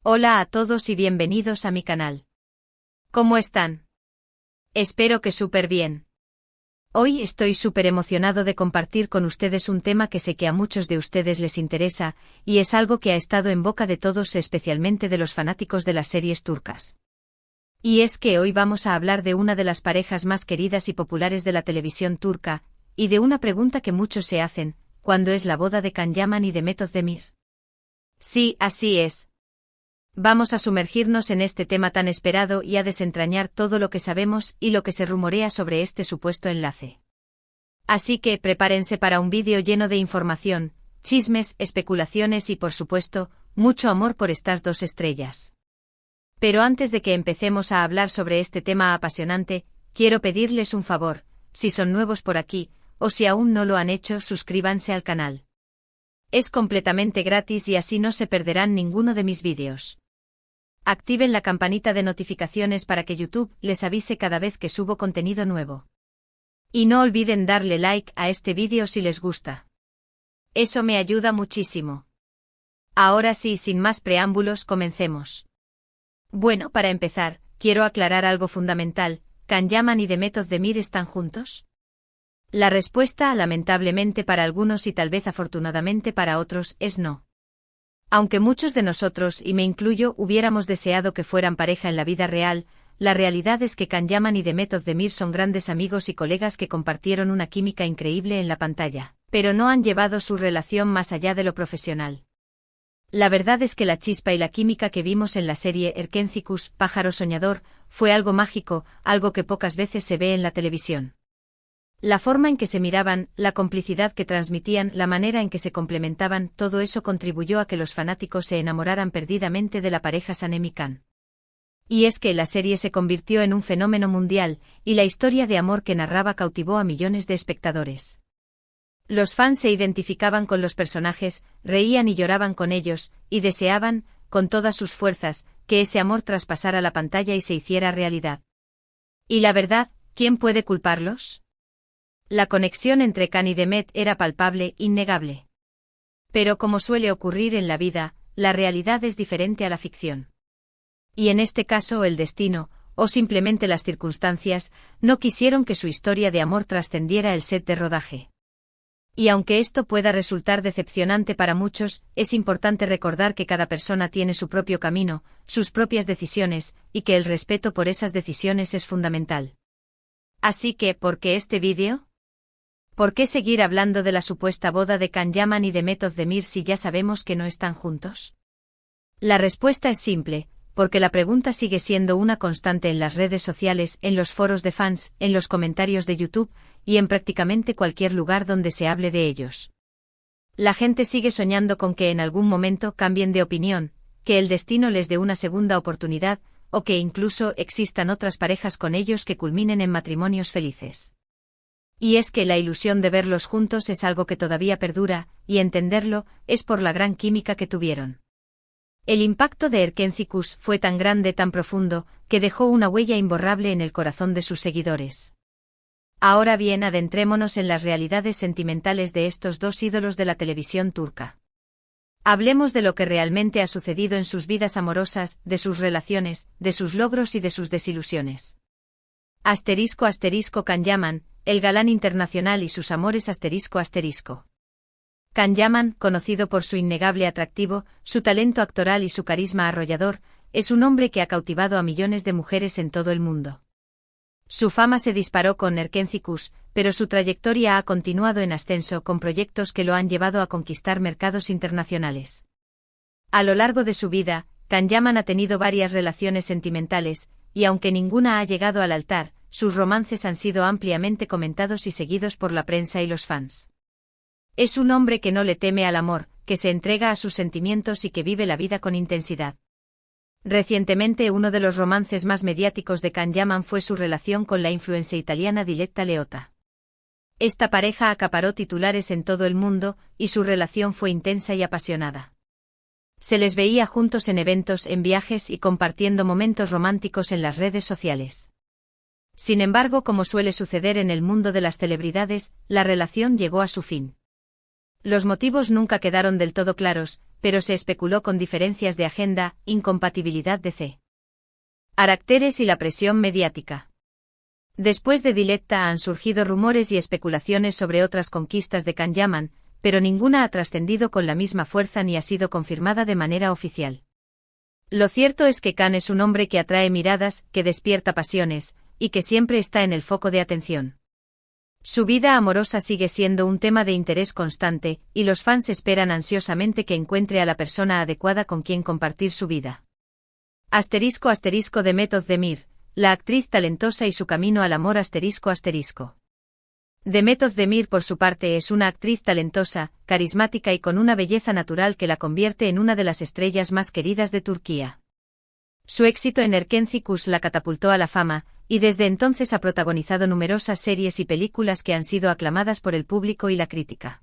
Hola a todos y bienvenidos a mi canal. ¿Cómo están? Espero que súper bien. Hoy estoy súper emocionado de compartir con ustedes un tema que sé que a muchos de ustedes les interesa, y es algo que ha estado en boca de todos, especialmente de los fanáticos de las series turcas. Y es que hoy vamos a hablar de una de las parejas más queridas y populares de la televisión turca, y de una pregunta que muchos se hacen: ¿cuándo es la boda de Can Yaman y Demet Özdemir? Sí, así es. Vamos a sumergirnos en este tema tan esperado y a desentrañar todo lo que sabemos y lo que se rumorea sobre este supuesto enlace. Así que prepárense para un vídeo lleno de información, chismes, especulaciones y, por supuesto, mucho amor por estas dos estrellas. Pero antes de que empecemos a hablar sobre este tema apasionante, quiero pedirles un favor: si son nuevos por aquí, o si aún no lo han hecho, suscríbanse al canal. Es completamente gratis y así no se perderán ninguno de mis vídeos. Activen la campanita de notificaciones para que YouTube les avise cada vez que subo contenido nuevo. Y no olviden darle like a este vídeo si les gusta. Eso me ayuda muchísimo. Ahora sí, sin más preámbulos, comencemos. Bueno, para empezar, quiero aclarar algo fundamental: ¿Can Yaman y Demet Özdemir están juntos? La respuesta, lamentablemente para algunos y tal vez afortunadamente para otros, es no. Aunque muchos de nosotros, y me incluyo, hubiéramos deseado que fueran pareja en la vida real, la realidad es que Can Yaman y Demet Özdemir son grandes amigos y colegas que compartieron una química increíble en la pantalla, pero no han llevado su relación más allá de lo profesional. La verdad es que la chispa y la química que vimos en la serie Erkenzicus, Pájaro Soñador, fue algo mágico, algo que pocas veces se ve en la televisión. La forma en que se miraban, la complicidad que transmitían, la manera en que se complementaban, todo eso contribuyó a que los fanáticos se enamoraran perdidamente de la pareja Sanem y Can. Y es que la serie se convirtió en un fenómeno mundial, y la historia de amor que narraba cautivó a millones de espectadores. Los fans se identificaban con los personajes, reían y lloraban con ellos, y deseaban, con todas sus fuerzas, que ese amor traspasara la pantalla y se hiciera realidad. Y la verdad, ¿quién puede culparlos? La conexión entre Can y Demet era palpable, innegable. Pero como suele ocurrir en la vida, la realidad es diferente a la ficción. Y en este caso el destino, o simplemente las circunstancias, no quisieron que su historia de amor trascendiera el set de rodaje. Y aunque esto pueda resultar decepcionante para muchos, es importante recordar que cada persona tiene su propio camino, sus propias decisiones, y que el respeto por esas decisiones es fundamental. Así que, ¿por qué este vídeo? ¿Por qué seguir hablando de la supuesta boda de Can Yaman y Demet Özdemir si ya sabemos que no están juntos? La respuesta es simple: porque la pregunta sigue siendo una constante en las redes sociales, en los foros de fans, en los comentarios de YouTube, y en prácticamente cualquier lugar donde se hable de ellos. La gente sigue soñando con que en algún momento cambien de opinión, que el destino les dé una segunda oportunidad, o que incluso existan otras parejas con ellos que culminen en matrimonios felices. Y es que la ilusión de verlos juntos es algo que todavía perdura, y entenderlo, es por la gran química que tuvieron. El impacto de Erkenzicus fue tan grande, tan profundo, que dejó una huella imborrable en el corazón de sus seguidores. Ahora bien, adentrémonos en las realidades sentimentales de estos dos ídolos de la televisión turca. Hablemos de lo que realmente ha sucedido en sus vidas amorosas, de sus relaciones, de sus logros y de sus desilusiones. Can Yaman, el galán internacional y sus amores. Can Yaman, conocido por su innegable atractivo, su talento actoral y su carisma arrollador, es un hombre que ha cautivado a millones de mujeres en todo el mundo. Su fama se disparó con Erkenzicus, pero su trayectoria ha continuado en ascenso con proyectos que lo han llevado a conquistar mercados internacionales. A lo largo de su vida, Can Yaman ha tenido varias relaciones sentimentales, y aunque ninguna ha llegado al altar, sus romances han sido ampliamente comentados y seguidos por la prensa y los fans. Es un hombre que no le teme al amor, que se entrega a sus sentimientos y que vive la vida con intensidad. Recientemente uno de los romances más mediáticos de Can Yaman fue su relación con la influencer italiana Diletta Leotta. Esta pareja acaparó titulares en todo el mundo, y su relación fue intensa y apasionada. Se les veía juntos en eventos, en viajes y compartiendo momentos románticos en las redes sociales. Sin embargo, como suele suceder en el mundo de las celebridades, la relación llegó a su fin. Los motivos nunca quedaron del todo claros, pero se especuló con diferencias de agenda, incompatibilidad de caracteres y la presión mediática. Después de Diletta han surgido rumores y especulaciones sobre otras conquistas de Can Yaman, pero ninguna ha trascendido con la misma fuerza ni ha sido confirmada de manera oficial. Lo cierto es que Can es un hombre que atrae miradas, que despierta pasiones, y que siempre está en el foco de atención. Su vida amorosa sigue siendo un tema de interés constante, y los fans esperan ansiosamente que encuentre a la persona adecuada con quien compartir su vida. *** Demet Özdemir, la actriz talentosa y su camino al amor ***. Demet Özdemir por su parte es una actriz talentosa, carismática y con una belleza natural que la convierte en una de las estrellas más queridas de Turquía. Su éxito en Erkenci Kuş la catapultó a la fama, y desde entonces ha protagonizado numerosas series y películas que han sido aclamadas por el público y la crítica.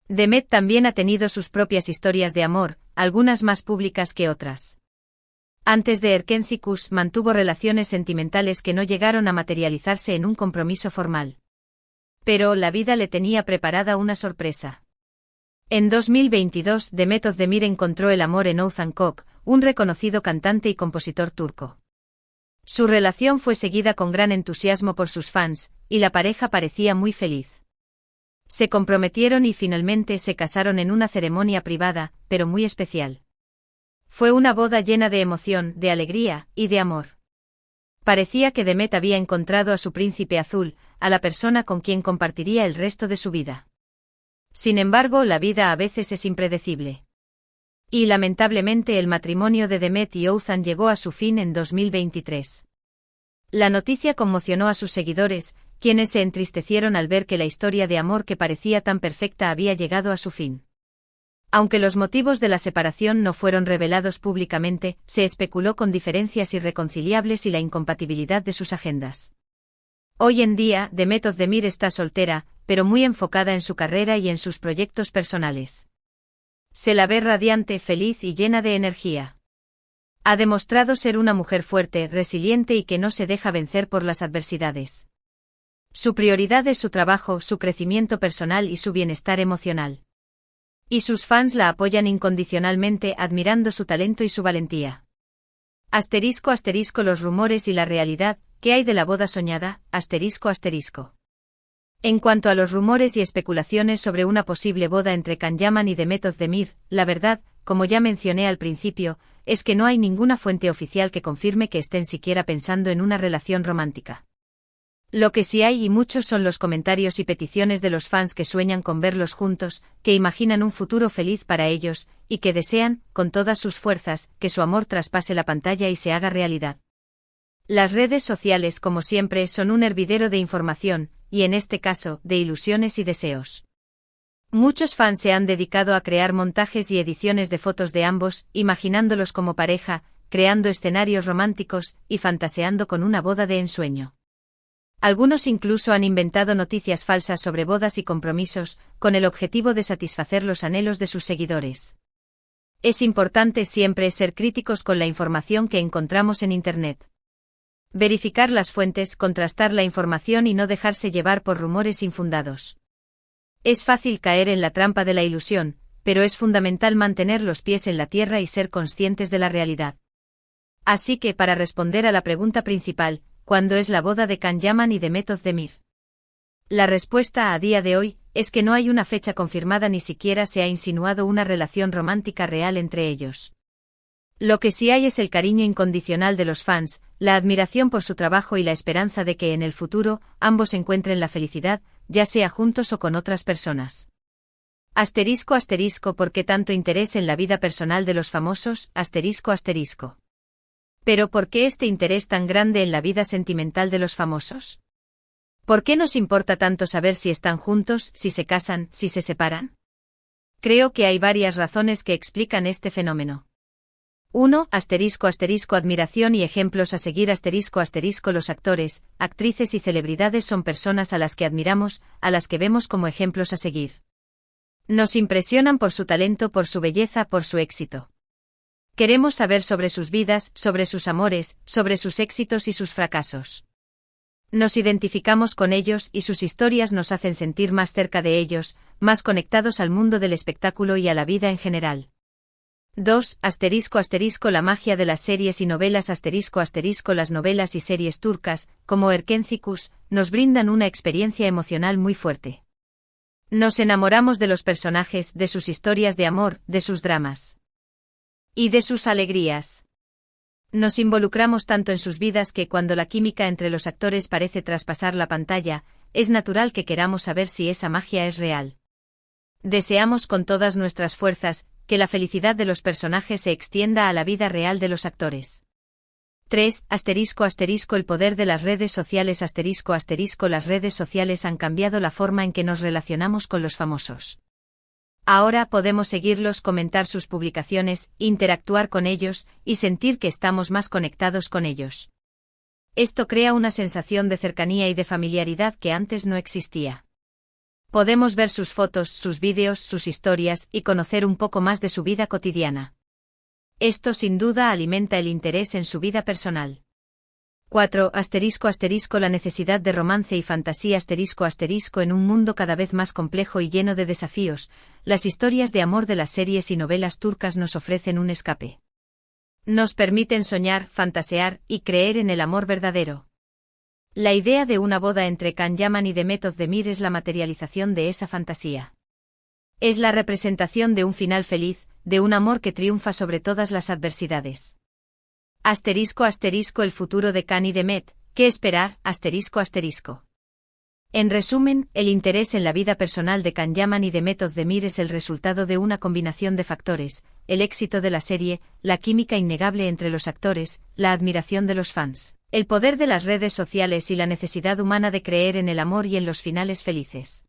Demet también ha tenido sus propias historias de amor, algunas más públicas que otras. Antes de Erkenci Kuş mantuvo relaciones sentimentales que no llegaron a materializarse en un compromiso formal. Pero la vida le tenía preparada una sorpresa. En 2022 Demet Özdemir encontró el amor en Oğuzhan Koç, un reconocido cantante y compositor turco. Su relación fue seguida con gran entusiasmo por sus fans, y la pareja parecía muy feliz. Se comprometieron y finalmente se casaron en una ceremonia privada, pero muy especial. Fue una boda llena de emoción, de alegría y de amor. Parecía que Demet había encontrado a su príncipe azul, a la persona con quien compartiría el resto de su vida. Sin embargo, la vida a veces es impredecible. Y lamentablemente el matrimonio de Demet y Oğuzhan llegó a su fin en 2023. La noticia conmocionó a sus seguidores, quienes se entristecieron al ver que la historia de amor que parecía tan perfecta había llegado a su fin. Aunque los motivos de la separación no fueron revelados públicamente, se especuló con diferencias irreconciliables y la incompatibilidad de sus agendas. Hoy en día, Demet Özdemir está soltera, pero muy enfocada en su carrera y en sus proyectos personales. Se la ve radiante, feliz y llena de energía. Ha demostrado ser una mujer fuerte, resiliente y que no se deja vencer por las adversidades. Su prioridad es su trabajo, su crecimiento personal y su bienestar emocional. Y sus fans la apoyan incondicionalmente, admirando su talento y su valentía. *** Los rumores y la realidad, ¿qué hay de la boda soñada? ***. En cuanto a los rumores y especulaciones sobre una posible boda entre Can Yaman y Demet Özdemir, la verdad, como ya mencioné al principio, es que no hay ninguna fuente oficial que confirme que estén siquiera pensando en una relación romántica. Lo que sí hay y muchos son los comentarios y peticiones de los fans que sueñan con verlos juntos, que imaginan un futuro feliz para ellos, y que desean, con todas sus fuerzas, que su amor traspase la pantalla y se haga realidad. Las redes sociales, como siempre, son un hervidero de información, y en este caso, de ilusiones y deseos. Muchos fans se han dedicado a crear montajes y ediciones de fotos de ambos, imaginándolos como pareja, creando escenarios románticos, y fantaseando con una boda de ensueño. Algunos incluso han inventado noticias falsas sobre bodas y compromisos, con el objetivo de satisfacer los anhelos de sus seguidores. Es importante siempre ser críticos con la información que encontramos en Internet. Verificar las fuentes, contrastar la información y no dejarse llevar por rumores infundados. Es fácil caer en la trampa de la ilusión, pero es fundamental mantener los pies en la tierra y ser conscientes de la realidad. Así que para responder a la pregunta principal, ¿cuándo es la boda de Can Yaman y Demet Özdemir? La respuesta a día de hoy es que no hay una fecha confirmada, ni siquiera se ha insinuado una relación romántica real entre ellos. Lo que sí hay es el cariño incondicional de los fans, la admiración por su trabajo y la esperanza de que en el futuro ambos encuentren la felicidad, ya sea juntos o con otras personas. *** ¿Por qué tanto interés en la vida personal de los famosos? ***. Pero ¿por qué este interés tan grande en la vida sentimental de los famosos? ¿Por qué nos importa tanto saber si están juntos, si se casan, si se separan? Creo que hay varias razones que explican este fenómeno. 1. ***. Admiración y ejemplos a seguir. ***. Los actores, actrices y celebridades son personas a las que admiramos, a las que vemos como ejemplos a seguir. Nos impresionan por su talento, por su belleza, por su éxito. Queremos saber sobre sus vidas, sobre sus amores, sobre sus éxitos y sus fracasos. Nos identificamos con ellos y sus historias nos hacen sentir más cerca de ellos, más conectados al mundo del espectáculo y a la vida en general. 2. La magia de las series y novelas. Las novelas y series turcas, como Erkencikus, nos brindan una experiencia emocional muy fuerte. Nos enamoramos de los personajes, de sus historias de amor, de sus dramas. Y de sus alegrías. Nos involucramos tanto en sus vidas que cuando la química entre los actores parece traspasar la pantalla, es natural que queramos saber si esa magia es real. Deseamos con todas nuestras fuerzas que la felicidad de los personajes se extienda a la vida real de los actores. 3. El poder de las redes sociales. Las redes sociales han cambiado la forma en que nos relacionamos con los famosos. Ahora podemos seguirlos, comentar sus publicaciones, interactuar con ellos, y sentir que estamos más conectados con ellos. Esto crea una sensación de cercanía y de familiaridad que antes no existía. Podemos ver sus fotos, sus vídeos, sus historias, y conocer un poco más de su vida cotidiana. Esto sin duda alimenta el interés en su vida personal. 4. La necesidad de romance y fantasía. En un mundo cada vez más complejo y lleno de desafíos, las historias de amor de las series y novelas turcas nos ofrecen un escape. Nos permiten soñar, fantasear y creer en el amor verdadero. La idea de una boda entre Can Yaman y Demet Özdemir es la materialización de esa fantasía. Es la representación de un final feliz, de un amor que triunfa sobre todas las adversidades. El futuro de Can y Demet, ¿qué esperar? En resumen, el interés en la vida personal de Can Yaman y Demet Özdemir es el resultado de una combinación de factores: el éxito de la serie, la química innegable entre los actores, la admiración de los fans, el poder de las redes sociales y la necesidad humana de creer en el amor y en los finales felices.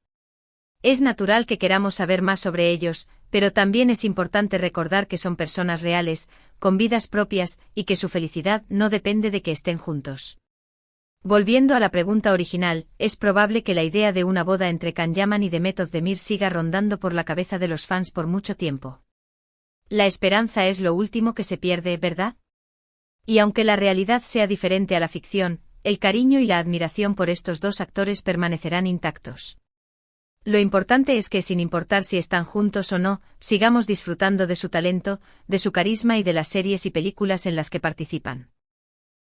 Es natural que queramos saber más sobre ellos, pero también es importante recordar que son personas reales, con vidas propias, y que su felicidad no depende de que estén juntos. Volviendo a la pregunta original, es probable que la idea de una boda entre Can Yaman y Demet Özdemir siga rondando por la cabeza de los fans por mucho tiempo. La esperanza es lo último que se pierde, ¿verdad? Y aunque la realidad sea diferente a la ficción, el cariño y la admiración por estos dos actores permanecerán intactos. Lo importante es que, sin importar si están juntos o no, sigamos disfrutando de su talento, de su carisma y de las series y películas en las que participan.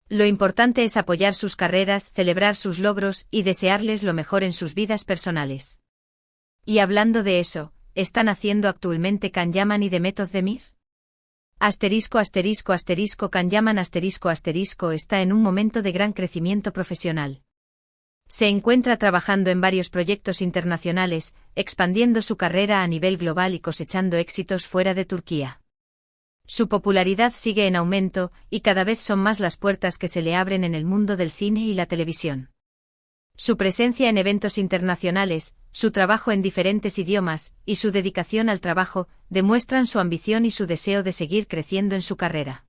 Lo importante es apoyar sus carreras, celebrar sus logros y desearles lo mejor en sus vidas personales. Y hablando de eso, ¿están haciendo actualmente Can Yaman y Demet Özdemir? Can Yaman está en un momento de gran crecimiento profesional. Se encuentra trabajando en varios proyectos internacionales, expandiendo su carrera a nivel global y cosechando éxitos fuera de Turquía. Su popularidad sigue en aumento, y cada vez son más las puertas que se le abren en el mundo del cine y la televisión. Su presencia en eventos internacionales, su trabajo en diferentes idiomas, y su dedicación al trabajo, demuestran su ambición y su deseo de seguir creciendo en su carrera.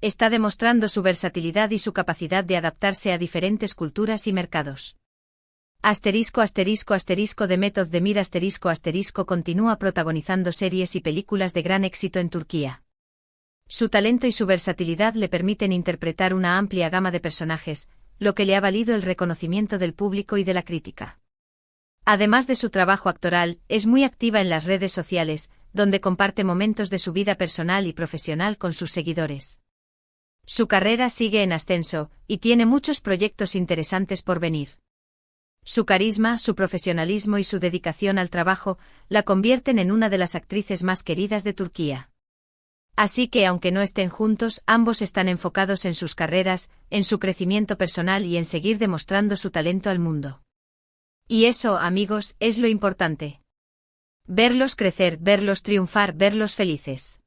Está demostrando su versatilidad y su capacidad de adaptarse a diferentes culturas y mercados. Demet Özdemir continúa protagonizando series y películas de gran éxito en Turquía. Su talento y su versatilidad le permiten interpretar una amplia gama de personajes, lo que le ha valido el reconocimiento del público y de la crítica. Además de su trabajo actoral, es muy activa en las redes sociales, donde comparte momentos de su vida personal y profesional con sus seguidores. Su carrera sigue en ascenso, y tiene muchos proyectos interesantes por venir. Su carisma, su profesionalismo y su dedicación al trabajo la convierten en una de las actrices más queridas de Turquía. Así que aunque no estén juntos, ambos están enfocados en sus carreras, en su crecimiento personal y en seguir demostrando su talento al mundo. Y eso, amigos, es lo importante. Verlos crecer, verlos triunfar, verlos felices.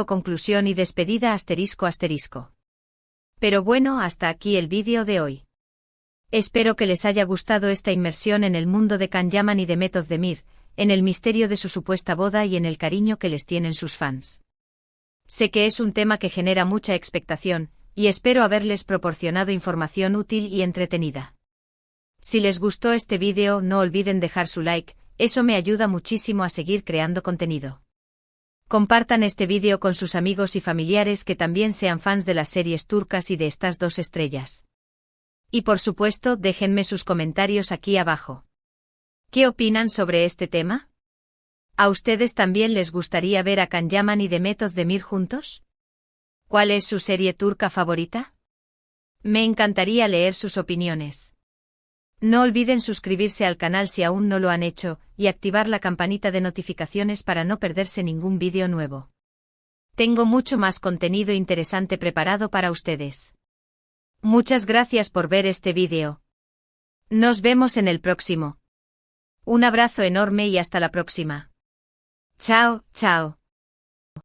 Conclusión y despedida. Pero bueno, hasta aquí el vídeo de hoy. Espero que les haya gustado esta inmersión en el mundo de Can Yaman y Demet Özdemir, en el misterio de su supuesta boda y en el cariño que les tienen sus fans. Sé que es un tema que genera mucha expectación, y espero haberles proporcionado información útil y entretenida. Si les gustó este vídeo, no olviden dejar su like, eso me ayuda muchísimo a seguir creando contenido. Compartan este vídeo con sus amigos y familiares que también sean fans de las series turcas y de estas dos estrellas. Y por supuesto, déjenme sus comentarios aquí abajo. ¿Qué opinan sobre este tema? ¿A ustedes también les gustaría ver a Can Yaman y Demet Özdemir juntos? ¿Cuál es su serie turca favorita? Me encantaría leer sus opiniones. No olviden suscribirse al canal si aún no lo han hecho, y activar la campanita de notificaciones para no perderse ningún vídeo nuevo. Tengo mucho más contenido interesante preparado para ustedes. Muchas gracias por ver este vídeo. Nos vemos en el próximo. Un abrazo enorme y hasta la próxima. Chao, chao.